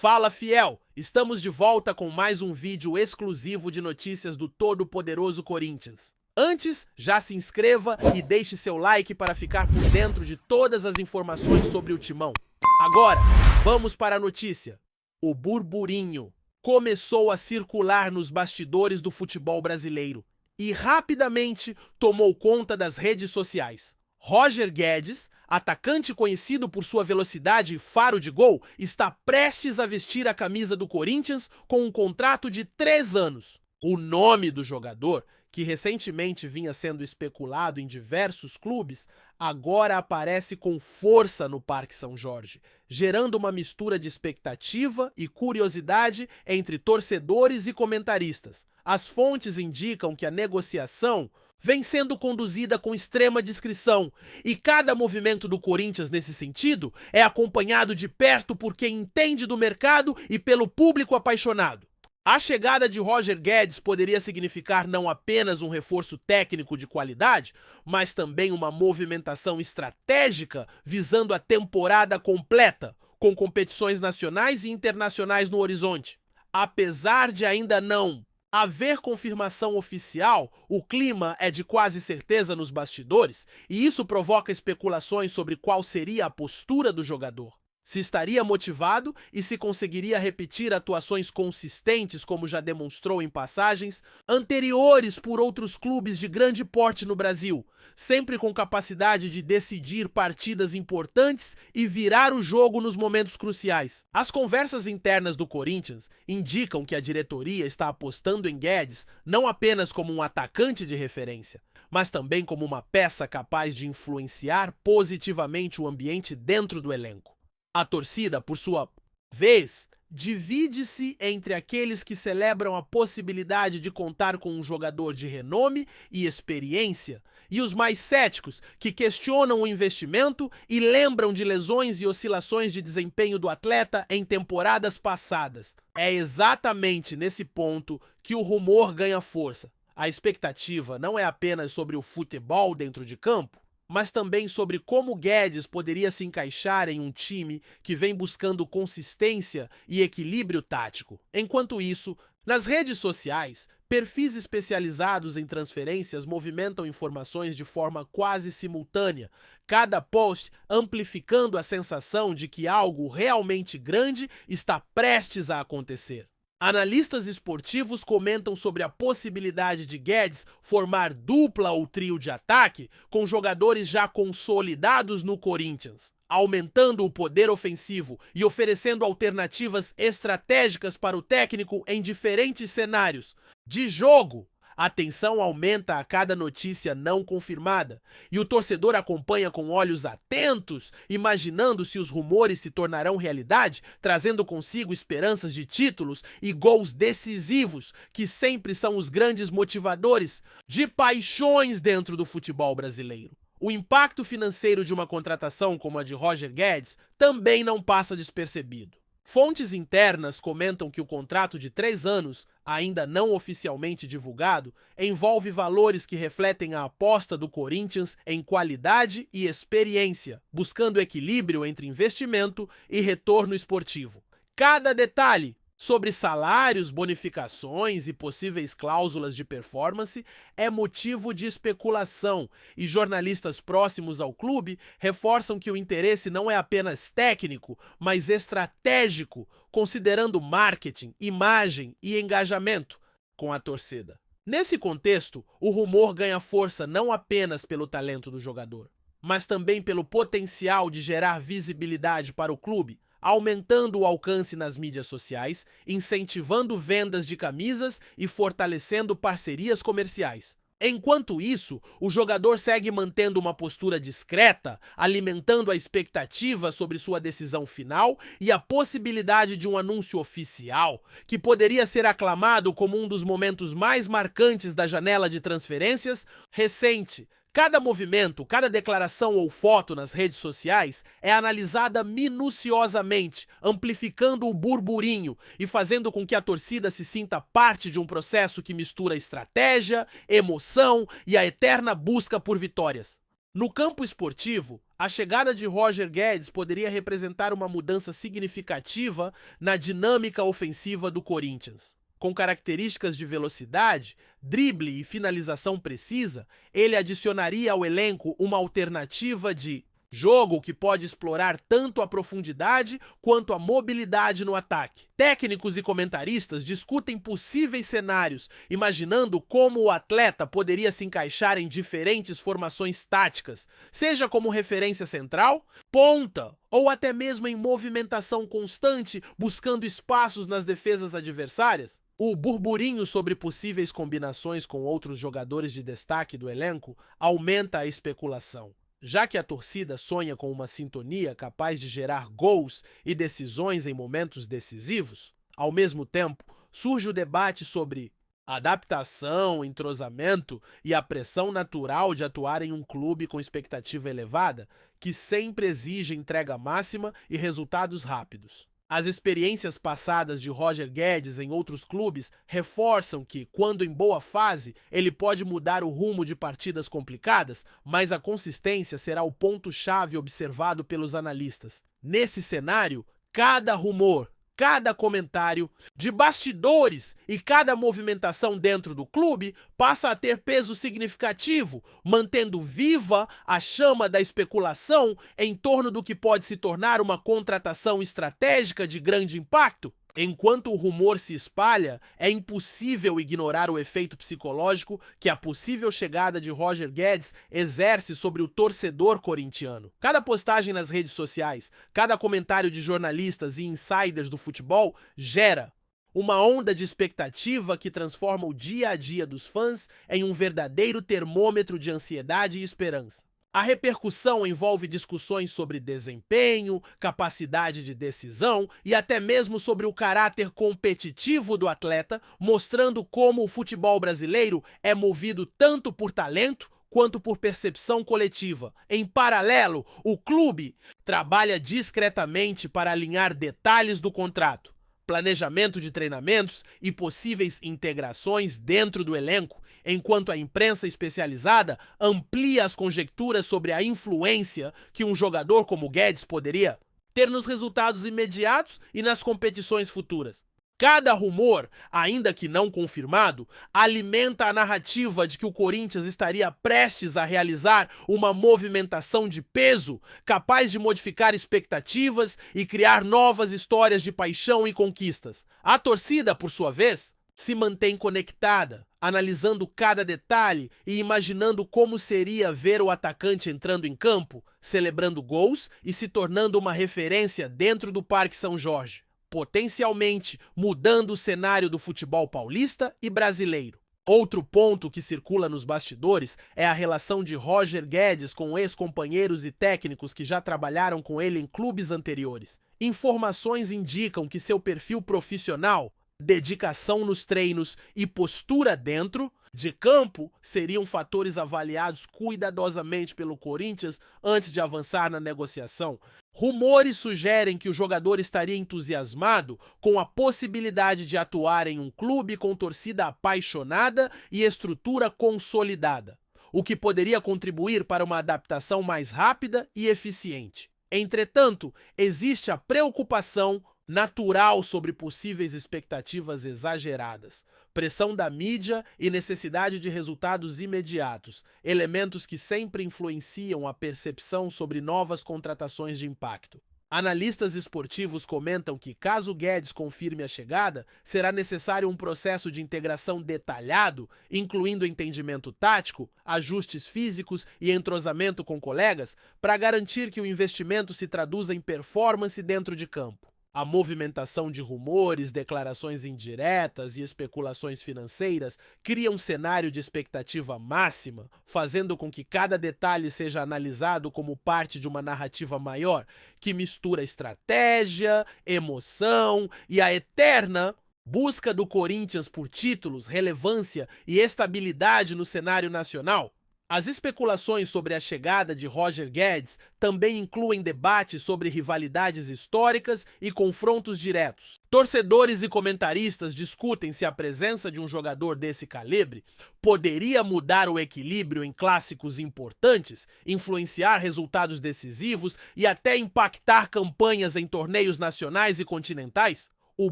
Fala, fiel! Estamos de volta com mais um vídeo exclusivo de notícias do todo-poderoso Corinthians. Antes, já se inscreva e deixe seu like para ficar por dentro de todas as informações sobre o Timão. Agora, vamos para a notícia. O burburinho começou a circular nos bastidores do futebol brasileiro e rapidamente tomou conta das redes sociais. Roger Guedes, atacante conhecido por sua velocidade e faro de gol, está prestes a vestir a camisa do Corinthians com um contrato de 3 anos. O nome do jogador, que recentemente vinha sendo especulado em diversos clubes, agora aparece com força no Parque São Jorge, gerando uma mistura de expectativa e curiosidade entre torcedores e comentaristas. As fontes indicam que a negociação vem sendo conduzida com extrema discrição, e cada movimento do Corinthians nesse sentido é acompanhado de perto por quem entende do mercado e pelo público apaixonado. A chegada de Roger Guedes poderia significar não apenas um reforço técnico de qualidade, mas também uma movimentação estratégica visando a temporada completa, com competições nacionais e internacionais no horizonte. Apesar de ainda não haver confirmação oficial, o clima é de quase certeza nos bastidores, e isso provoca especulações sobre qual seria a postura do jogador. Se estaria motivado e se conseguiria repetir atuações consistentes como já demonstrou em passagens anteriores por outros clubes de grande porte no Brasil, sempre com capacidade de decidir partidas importantes e virar o jogo nos momentos cruciais. As conversas internas do Corinthians indicam que a diretoria está apostando em Guedes não apenas como um atacante de referência, mas também como uma peça capaz de influenciar positivamente o ambiente dentro do elenco. A torcida, por sua vez, divide-se entre aqueles que celebram a possibilidade de contar com um jogador de renome e experiência e os mais céticos, que questionam o investimento e lembram de lesões e oscilações de desempenho do atleta em temporadas passadas. É exatamente nesse ponto que o rumor ganha força. A expectativa não é apenas sobre o futebol dentro de campo, mas também sobre como Guedes poderia se encaixar em um time que vem buscando consistência e equilíbrio tático. Enquanto isso, nas redes sociais, perfis especializados em transferências movimentam informações de forma quase simultânea, cada post amplificando a sensação de que algo realmente grande está prestes a acontecer. Analistas esportivos comentam sobre a possibilidade de Guedes formar dupla ou trio de ataque com jogadores já consolidados no Corinthians, aumentando o poder ofensivo e oferecendo alternativas estratégicas para o técnico em diferentes cenários de jogo. A tensão aumenta a cada notícia não confirmada, e o torcedor acompanha com olhos atentos, imaginando se os rumores se tornarão realidade, trazendo consigo esperanças de títulos e gols decisivos, que sempre são os grandes motivadores de paixões dentro do futebol brasileiro. O impacto financeiro de uma contratação como a de Roger Guedes também não passa despercebido. Fontes internas comentam que o contrato de 3 anos, ainda não oficialmente divulgado, envolve valores que refletem a aposta do Corinthians em qualidade e experiência, buscando equilíbrio entre investimento e retorno esportivo. Cada detalhe sobre salários, bonificações e possíveis cláusulas de performance é motivo de especulação, e jornalistas próximos ao clube reforçam que o interesse não é apenas técnico, mas estratégico, considerando marketing, imagem e engajamento com a torcida. Nesse contexto, o rumor ganha força não apenas pelo talento do jogador, mas também pelo potencial de gerar visibilidade para o clube, aumentando o alcance nas mídias sociais, incentivando vendas de camisas e fortalecendo parcerias comerciais. Enquanto isso, o jogador segue mantendo uma postura discreta, alimentando a expectativa sobre sua decisão final e a possibilidade de um anúncio oficial, que poderia ser aclamado como um dos momentos mais marcantes da janela de transferências recente. Cada movimento, cada declaração ou foto nas redes sociais é analisada minuciosamente, amplificando o burburinho e fazendo com que a torcida se sinta parte de um processo que mistura estratégia, emoção e a eterna busca por vitórias. No campo esportivo, A chegada de Roger Guedes poderia representar uma mudança significativa na dinâmica ofensiva do Corinthians. Com características de velocidade, drible e finalização precisa, ele adicionaria ao elenco uma alternativa de jogo que pode explorar tanto a profundidade quanto a mobilidade no ataque. Técnicos e comentaristas discutem possíveis cenários, imaginando como o atleta poderia se encaixar em diferentes formações táticas, seja como referência central, ponta ou até mesmo em movimentação constante, buscando espaços nas defesas adversárias. O burburinho sobre possíveis combinações com outros jogadores de destaque do elenco aumenta a especulação. Já que a torcida sonha com uma sintonia capaz de gerar gols e decisões em momentos decisivos, ao mesmo tempo surge o debate sobre adaptação, entrosamento e a pressão natural de atuar em um clube com expectativa elevada, que sempre exige entrega máxima e resultados rápidos. As experiências passadas de Roger Guedes em outros clubes reforçam que, quando em boa fase, ele pode mudar o rumo de partidas complicadas, mas a consistência será o ponto-chave observado pelos analistas. Nesse cenário, cada rumor, cada comentário de bastidores e cada movimentação dentro do clube passa a ter peso significativo, mantendo viva a chama da especulação em torno do que pode se tornar uma contratação estratégica de grande impacto. Enquanto o rumor se espalha, é impossível ignorar o efeito psicológico que a possível chegada de Roger Guedes exerce sobre o torcedor corintiano. Cada postagem nas redes sociais, cada comentário de jornalistas e insiders do futebol gera uma onda de expectativa que transforma o dia a dia dos fãs em um verdadeiro termômetro de ansiedade e esperança. A repercussão envolve discussões sobre desempenho, capacidade de decisão e até mesmo sobre o caráter competitivo do atleta, mostrando como o futebol brasileiro é movido tanto por talento quanto por percepção coletiva. Em paralelo, o clube trabalha discretamente para alinhar detalhes do contrato, planejamento de treinamentos e possíveis integrações dentro do elenco, enquanto a imprensa especializada amplia as conjecturas sobre a influência que um jogador como Guedes poderia ter nos resultados imediatos e nas competições futuras. Cada rumor, ainda que não confirmado, alimenta a narrativa de que o Corinthians estaria prestes a realizar uma movimentação de peso capaz de modificar expectativas e criar novas histórias de paixão e conquistas. A torcida, por sua vez, se mantém conectada, analisando cada detalhe e imaginando como seria ver o atacante entrando em campo, celebrando gols e se tornando uma referência dentro do Parque São Jorge, potencialmente mudando o cenário do futebol paulista e brasileiro. Outro ponto que circula nos bastidores é a relação de Roger Guedes com ex-companheiros e técnicos que já trabalharam com ele em clubes anteriores. Informações indicam que seu perfil profissional, dedicação nos treinos e postura dentro de campo seriam fatores avaliados cuidadosamente pelo Corinthians antes de avançar na negociação. Rumores sugerem que o jogador estaria entusiasmado com a possibilidade de atuar em um clube com torcida apaixonada e estrutura consolidada, o que poderia contribuir para uma adaptação mais rápida e eficiente. Entretanto, existe a preocupação natural sobre possíveis expectativas exageradas, pressão da mídia e necessidade de resultados imediatos, elementos que sempre influenciam a percepção sobre novas contratações de impacto. Analistas esportivos comentam que, caso Guedes confirme a chegada, será necessário um processo de integração detalhado, incluindo entendimento tático, ajustes físicos e entrosamento com colegas, para garantir que o investimento se traduza em performance dentro de campo. A movimentação de rumores, declarações indiretas e especulações financeiras cria um cenário de expectativa máxima, fazendo com que cada detalhe seja analisado como parte de uma narrativa maior, que mistura estratégia, emoção e a eterna busca do Corinthians por títulos, relevância e estabilidade no cenário nacional. As especulações sobre a chegada de Roger Guedes também incluem debates sobre rivalidades históricas e confrontos diretos. Torcedores e comentaristas discutem se a presença de um jogador desse calibre poderia mudar o equilíbrio em clássicos importantes, influenciar resultados decisivos e até impactar campanhas em torneios nacionais e continentais. O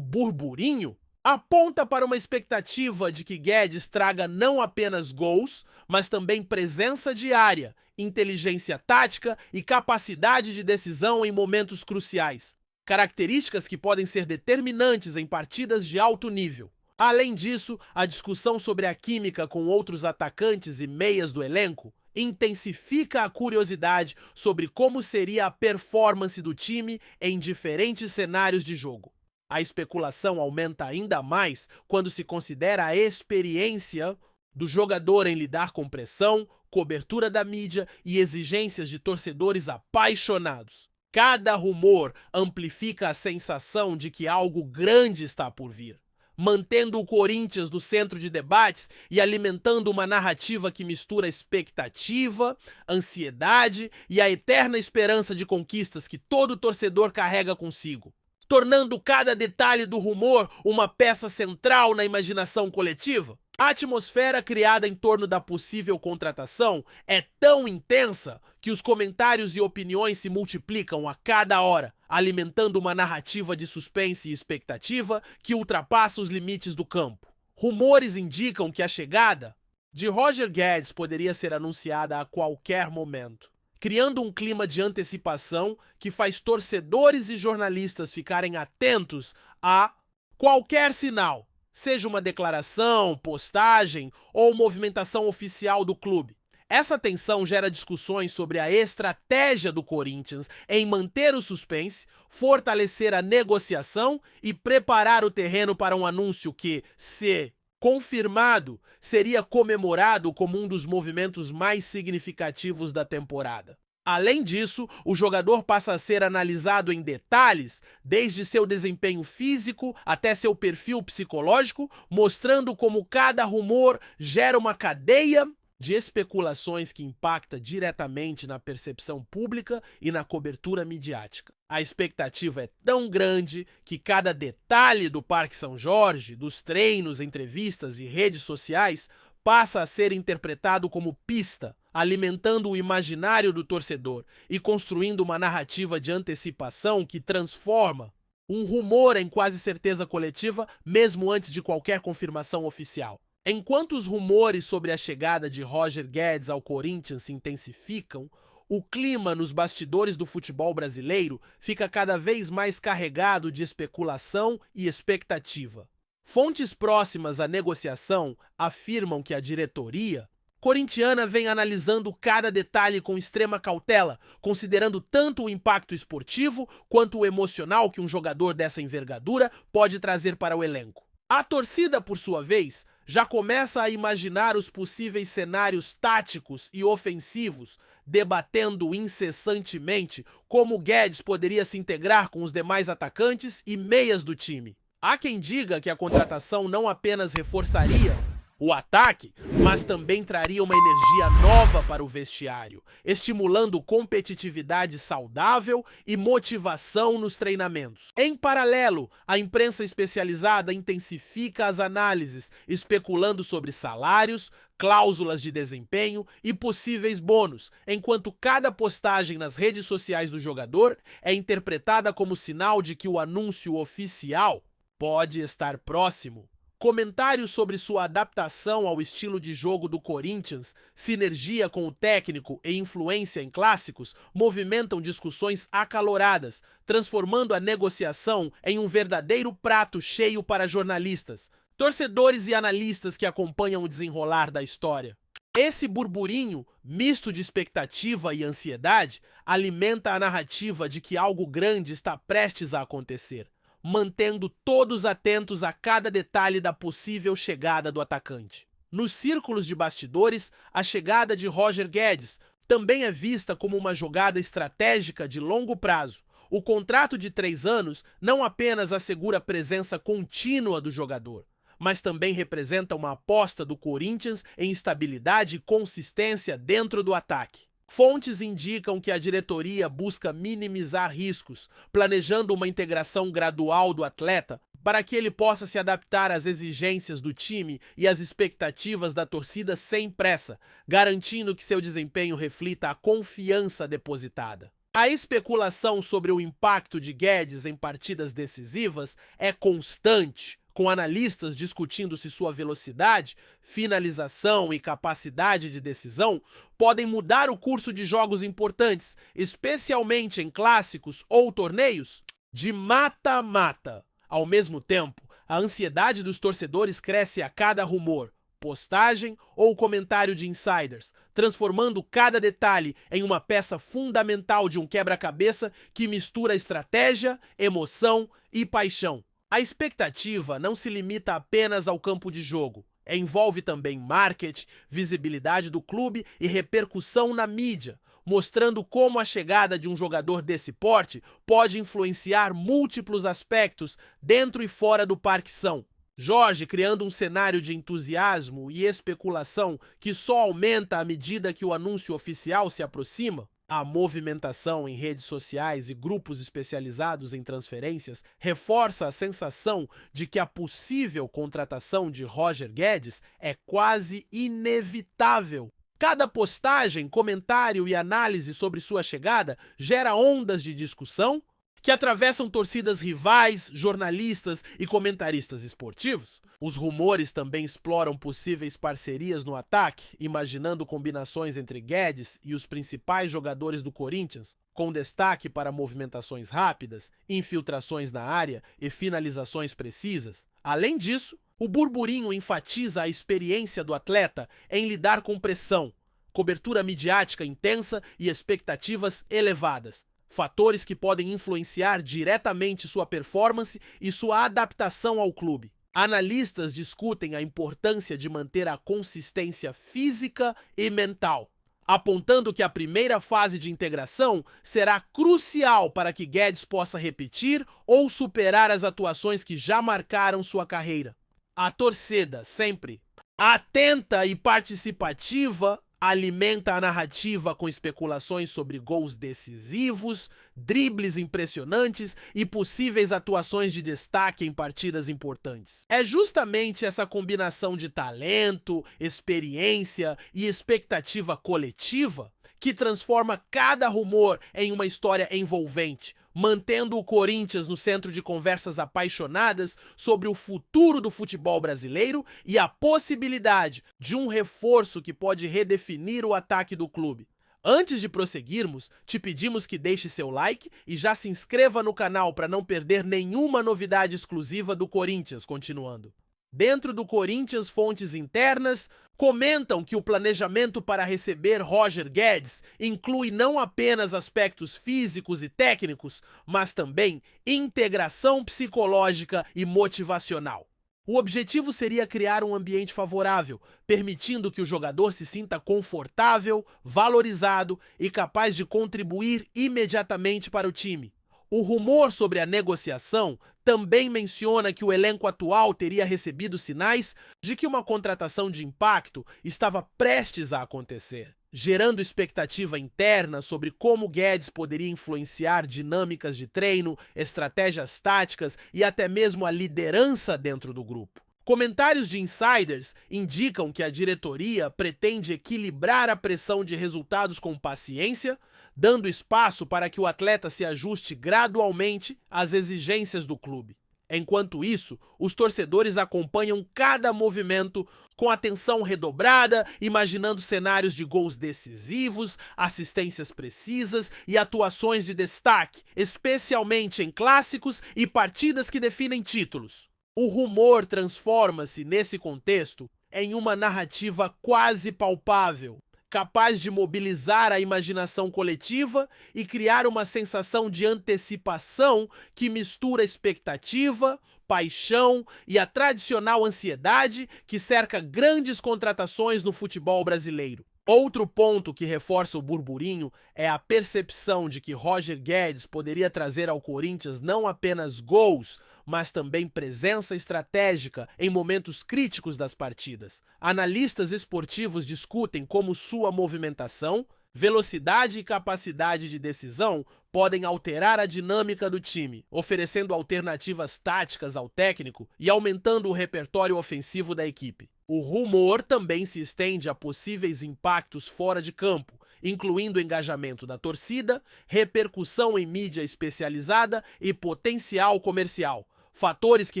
burburinho aponta para uma expectativa de que Guedes traga não apenas gols, mas também presença diária, inteligência tática e capacidade de decisão em momentos cruciais, características que podem ser determinantes em partidas de alto nível. Além disso, a discussão sobre a química com outros atacantes e meias do elenco intensifica a curiosidade sobre como seria a performance do time em diferentes cenários de jogo. A especulação aumenta ainda mais quando se considera a experiência do jogador em lidar com pressão, cobertura da mídia e exigências de torcedores apaixonados. Cada rumor amplifica a sensação de que algo grande está por vir, mantendo o Corinthians no centro de debates e alimentando uma narrativa que mistura expectativa, ansiedade e a eterna esperança de conquistas que todo torcedor carrega consigo, tornando cada detalhe do rumor uma peça central na imaginação coletiva. A atmosfera criada em torno da possível contratação é tão intensa que os comentários e opiniões se multiplicam a cada hora, alimentando uma narrativa de suspense e expectativa que ultrapassa os limites do campo. Rumores indicam que a chegada de Roger Guedes poderia ser anunciada a qualquer momento, criando um clima de antecipação que faz torcedores e jornalistas ficarem atentos a qualquer sinal, seja uma declaração, postagem ou movimentação oficial do clube. Essa tensão gera discussões sobre a estratégia do Corinthians em manter o suspense, fortalecer a negociação e preparar o terreno para um anúncio que, se confirmado, seria comemorado como um dos movimentos mais significativos da temporada. Além disso, o jogador passa a ser analisado em detalhes, desde seu desempenho físico até seu perfil psicológico, mostrando como cada rumor gera uma cadeia de especulações que impacta diretamente na percepção pública e na cobertura midiática. A expectativa é tão grande que cada detalhe do Parque São Jorge, dos treinos, entrevistas e redes sociais, passa a ser interpretado como pista, alimentando o imaginário do torcedor e construindo uma narrativa de antecipação que transforma um rumor em quase certeza coletiva, mesmo antes de qualquer confirmação oficial. Enquanto os rumores sobre a chegada de Roger Guedes ao Corinthians se intensificam, o clima nos bastidores do futebol brasileiro fica cada vez mais carregado de especulação e expectativa. Fontes próximas à negociação afirmam que a diretoria corintiana vem analisando cada detalhe com extrema cautela, considerando tanto o impacto esportivo quanto o emocional que um jogador dessa envergadura pode trazer para o elenco. A torcida, por sua vez, já começa a imaginar os possíveis cenários táticos e ofensivos, debatendo incessantemente como Guedes poderia se integrar com os demais atacantes e meias do time. Há quem diga que a contratação não apenas reforçaria o ataque, mas também traria uma energia nova para o vestiário, estimulando competitividade saudável e motivação nos treinamentos. Em paralelo, a imprensa especializada intensifica as análises, especulando sobre salários, cláusulas de desempenho e possíveis bônus, enquanto cada postagem nas redes sociais do jogador é interpretada como sinal de que o anúncio oficial pode estar próximo. Comentários sobre sua adaptação ao estilo de jogo do Corinthians, sinergia com o técnico e influência em clássicos movimentam discussões acaloradas, transformando a negociação em um verdadeiro prato cheio para jornalistas, torcedores e analistas que acompanham o desenrolar da história. Esse burburinho, misto de expectativa e ansiedade, alimenta a narrativa de que algo grande está prestes a acontecer, mantendo todos atentos a cada detalhe da possível chegada do atacante. Nos círculos de bastidores, a chegada de Roger Guedes também é vista como uma jogada estratégica de longo prazo. O contrato de 3 anos não apenas assegura a presença contínua do jogador, mas também representa uma aposta do Corinthians em estabilidade e consistência dentro do ataque. Fontes indicam que a diretoria busca minimizar riscos, planejando uma integração gradual do atleta para que ele possa se adaptar às exigências do time e às expectativas da torcida sem pressa, garantindo que seu desempenho reflita a confiança depositada. A especulação sobre o impacto de Guedes em partidas decisivas é constante, com analistas discutindo se sua velocidade, finalização e capacidade de decisão podem mudar o curso de jogos importantes, especialmente em clássicos ou torneios de mata-mata. Ao mesmo tempo, a ansiedade dos torcedores cresce a cada rumor, postagem ou comentário de insiders, transformando cada detalhe em uma peça fundamental de um quebra-cabeça que mistura estratégia, emoção e paixão. A expectativa não se limita apenas ao campo de jogo. Envolve também marketing, visibilidade do clube e repercussão na mídia, mostrando como a chegada de um jogador desse porte pode influenciar múltiplos aspectos dentro e fora do Parque São. Jorge criando um cenário de entusiasmo e especulação que só aumenta à medida que o anúncio oficial se aproxima. A movimentação em redes sociais e grupos especializados em transferências reforça a sensação de que a possível contratação de Roger Guedes é quase inevitável. Cada postagem, comentário e análise sobre sua chegada gera ondas de discussão que atravessam torcidas rivais, jornalistas e comentaristas esportivos. Os rumores também exploram possíveis parcerias no ataque, imaginando combinações entre Guedes e os principais jogadores do Corinthians, com destaque para movimentações rápidas, infiltrações na área e finalizações precisas. Além disso, o burburinho enfatiza a experiência do atleta em lidar com pressão, cobertura midiática intensa e expectativas elevadas. Fatores que podem influenciar diretamente sua performance e sua adaptação ao clube. Analistas discutem a importância de manter a consistência física e mental, apontando que a primeira fase de integração será crucial para que Guedes possa repetir ou superar as atuações que já marcaram sua carreira. A torcida, sempre atenta e participativa, alimenta a narrativa com especulações sobre gols decisivos, dribles impressionantes e possíveis atuações de destaque em partidas importantes. É justamente essa combinação de talento, experiência e expectativa coletiva que transforma cada rumor em uma história envolvente, mantendo o Corinthians no centro de conversas apaixonadas sobre o futuro do futebol brasileiro e a possibilidade de um reforço que pode redefinir o ataque do clube. Antes de prosseguirmos, te pedimos que deixe seu like e já se inscreva no canal para não perder nenhuma novidade exclusiva do Corinthians. Continuando. Dentro do Corinthians, fontes internas comentam que o planejamento para receber Roger Guedes inclui não apenas aspectos físicos e técnicos, mas também integração psicológica e motivacional. O objetivo seria criar um ambiente favorável, permitindo que o jogador se sinta confortável, valorizado e capaz de contribuir imediatamente para o time. O rumor sobre a negociação também menciona que o elenco atual teria recebido sinais de que uma contratação de impacto estava prestes a acontecer, gerando expectativa interna sobre como Guedes poderia influenciar dinâmicas de treino, estratégias táticas e até mesmo a liderança dentro do grupo. Comentários de insiders indicam que a diretoria pretende equilibrar a pressão de resultados com paciência, dando espaço para que o atleta se ajuste gradualmente às exigências do clube. Enquanto isso, os torcedores acompanham cada movimento com atenção redobrada, imaginando cenários de gols decisivos, assistências precisas e atuações de destaque, especialmente em clássicos e partidas que definem títulos. O rumor transforma-se, nesse contexto, em uma narrativa quase palpável, capaz de mobilizar a imaginação coletiva e criar uma sensação de antecipação que mistura expectativa, paixão e a tradicional ansiedade que cerca grandes contratações no futebol brasileiro. Outro ponto que reforça o burburinho é a percepção de que Roger Guedes poderia trazer ao Corinthians não apenas gols, mas também presença estratégica em momentos críticos das partidas. Analistas esportivos discutem como sua movimentação, velocidade e capacidade de decisão podem alterar a dinâmica do time, oferecendo alternativas táticas ao técnico e aumentando o repertório ofensivo da equipe. O rumor também se estende a possíveis impactos fora de campo, incluindo o engajamento da torcida, repercussão em mídia especializada e potencial comercial, fatores que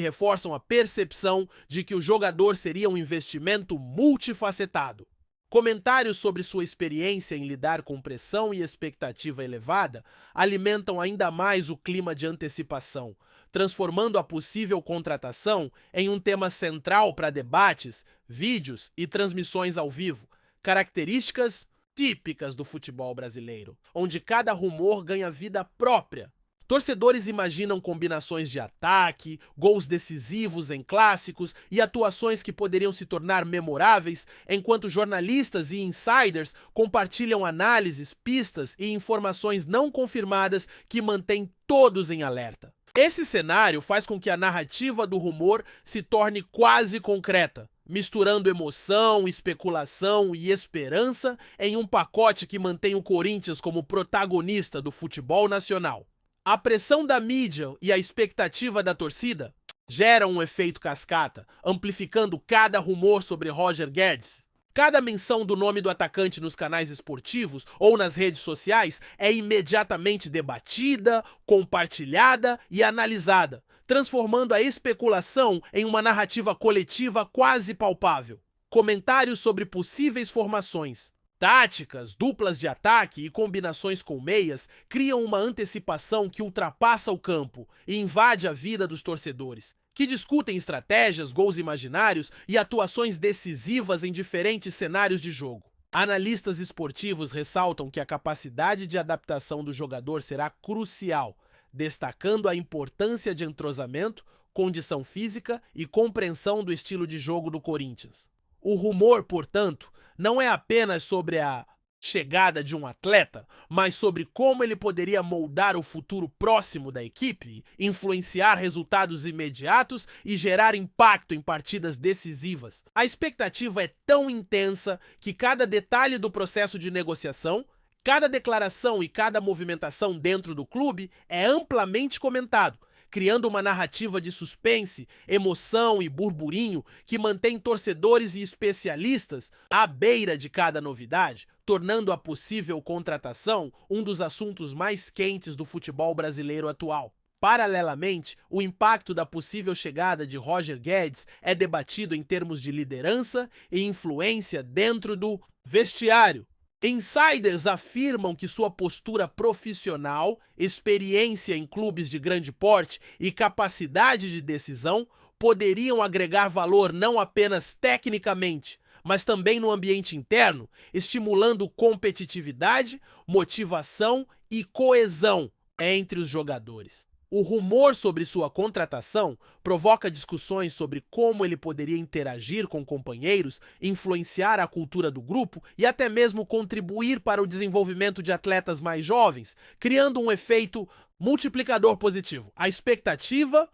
reforçam a percepção de que o jogador seria um investimento multifacetado. Comentários sobre sua experiência em lidar com pressão e expectativa elevada alimentam ainda mais o clima de antecipação, transformando a possível contratação em um tema central para debates, vídeos e transmissões ao vivo, características típicas do futebol brasileiro, onde cada rumor ganha vida própria. Torcedores imaginam combinações de ataque, gols decisivos em clássicos e atuações que poderiam se tornar memoráveis, enquanto jornalistas e insiders compartilham análises, pistas e informações não confirmadas que mantêm todos em alerta. Esse cenário faz com que a narrativa do rumor se torne quase concreta, misturando emoção, especulação e esperança em um pacote que mantém o Corinthians como protagonista do futebol nacional. A pressão da mídia e a expectativa da torcida geram um efeito cascata, amplificando cada rumor sobre Roger Guedes. Cada menção do nome do atacante nos canais esportivos ou nas redes sociais é imediatamente debatida, compartilhada e analisada, transformando a especulação em uma narrativa coletiva quase palpável. Comentários sobre possíveis formações, táticas, duplas de ataque e combinações com meias criam uma antecipação que ultrapassa o campo e invade a vida dos torcedores, que discutem estratégias, gols imaginários e atuações decisivas em diferentes cenários de jogo. Analistas esportivos ressaltam que a capacidade de adaptação do jogador será crucial, destacando a importância de entrosamento, condição física e compreensão do estilo de jogo do Corinthians. O rumor, portanto, não é apenas sobre a chegada de um atleta, mas sobre como ele poderia moldar o futuro próximo da equipe, influenciar resultados imediatos e gerar impacto em partidas decisivas. A expectativa é tão intensa que cada detalhe do processo de negociação, cada declaração e cada movimentação dentro do clube é amplamente comentado, criando uma narrativa de suspense, emoção e burburinho que mantém torcedores e especialistas à beira de cada novidade, tornando a possível contratação um dos assuntos mais quentes do futebol brasileiro atual. Paralelamente, o impacto da possível chegada de Roger Guedes é debatido em termos de liderança e influência dentro do vestiário. Insiders afirmam que sua postura profissional, experiência em clubes de grande porte e capacidade de decisão poderiam agregar valor não apenas tecnicamente, mas também no ambiente interno, estimulando competitividade, motivação e coesão entre os jogadores. O rumor sobre sua contratação provoca discussões sobre como ele poderia interagir com companheiros, influenciar a cultura do grupo e até mesmo contribuir para o desenvolvimento de atletas mais jovens, criando um efeito multiplicador positivo. A expectativa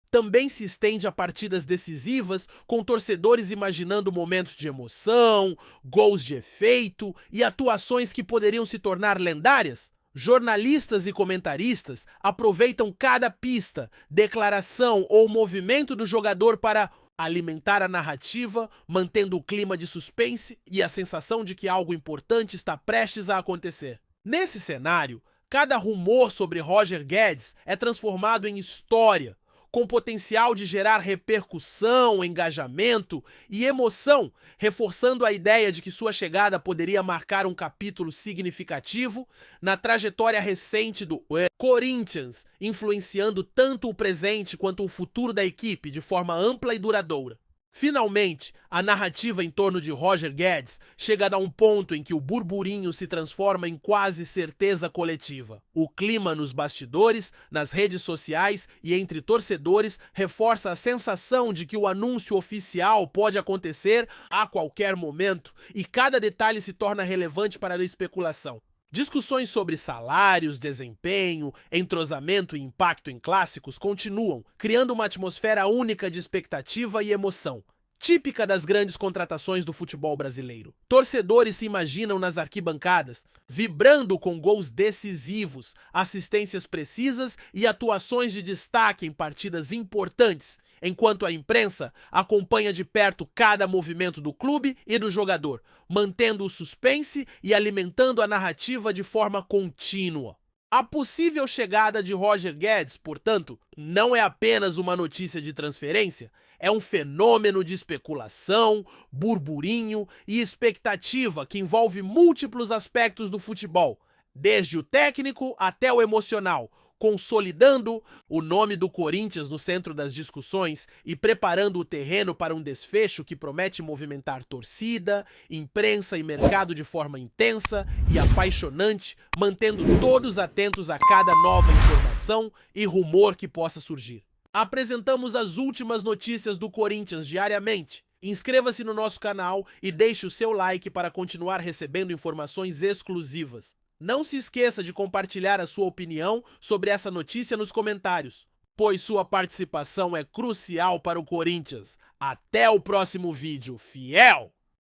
também se estende a partidas decisivas, com torcedores imaginando momentos de emoção, gols de efeito e atuações que poderiam se tornar lendárias. Jornalistas e comentaristas aproveitam cada pista, declaração ou movimento do jogador para alimentar a narrativa, mantendo o clima de suspense e a sensação de que algo importante está prestes a acontecer. Nesse cenário, cada rumor sobre Roger Guedes é transformado em história, com potencial de gerar repercussão, engajamento e emoção, reforçando a ideia de que sua chegada poderia marcar um capítulo significativo na trajetória recente do Corinthians, influenciando tanto o presente quanto o futuro da equipe de forma ampla e duradoura. Finalmente, a narrativa em torno de Roger Guedes chega a um ponto em que o burburinho se transforma em quase certeza coletiva. O clima nos bastidores, nas redes sociais e entre torcedores reforça a sensação de que o anúncio oficial pode acontecer a qualquer momento e cada detalhe se torna relevante para a especulação. Discussões sobre salários, desempenho, entrosamento e impacto em clássicos continuam, criando uma atmosfera única de expectativa e emoção, típica das grandes contratações do futebol brasileiro. Torcedores se imaginam nas arquibancadas, vibrando com gols decisivos, assistências precisas e atuações de destaque em partidas importantes, enquanto a imprensa acompanha de perto cada movimento do clube e do jogador, mantendo o suspense e alimentando a narrativa de forma contínua. A possível chegada de Roger Guedes, portanto, não é apenas uma notícia de transferência, é um fenômeno de especulação, burburinho e expectativa que envolve múltiplos aspectos do futebol, desde o técnico até o emocional, consolidando o nome do Corinthians no centro das discussões e preparando o terreno para um desfecho que promete movimentar torcida, imprensa e mercado de forma intensa e apaixonante, mantendo todos atentos a cada nova informação e rumor que possa surgir. Apresentamos as últimas notícias do Corinthians diariamente. Inscreva-se no nosso canal e deixe o seu like para continuar recebendo informações exclusivas. Não se esqueça de compartilhar a sua opinião sobre essa notícia nos comentários, pois sua participação é crucial para o Corinthians. Até o próximo vídeo, fiel!